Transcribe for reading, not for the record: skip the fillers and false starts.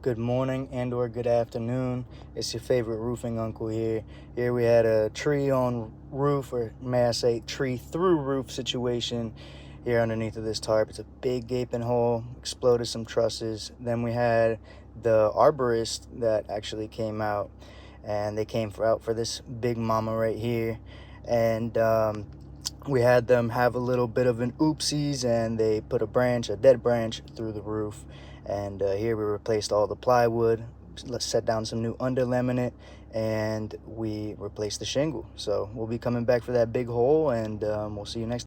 Good morning and or good afternoon. It's your favorite roofing uncle here. Here we had a tree on roof, or may I say tree through roof situation here underneath of this tarp. It's a big gaping hole, exploded some trusses. Then we had the arborist that actually came out, and they came out for this big mama right here. And we had them have a little bit of an oopsies, and they put a dead branch through the roof. And here we replaced all the plywood, let's set down some new under laminate, and we replaced the shingle. So we'll be coming back for that big hole, and we'll see you next time.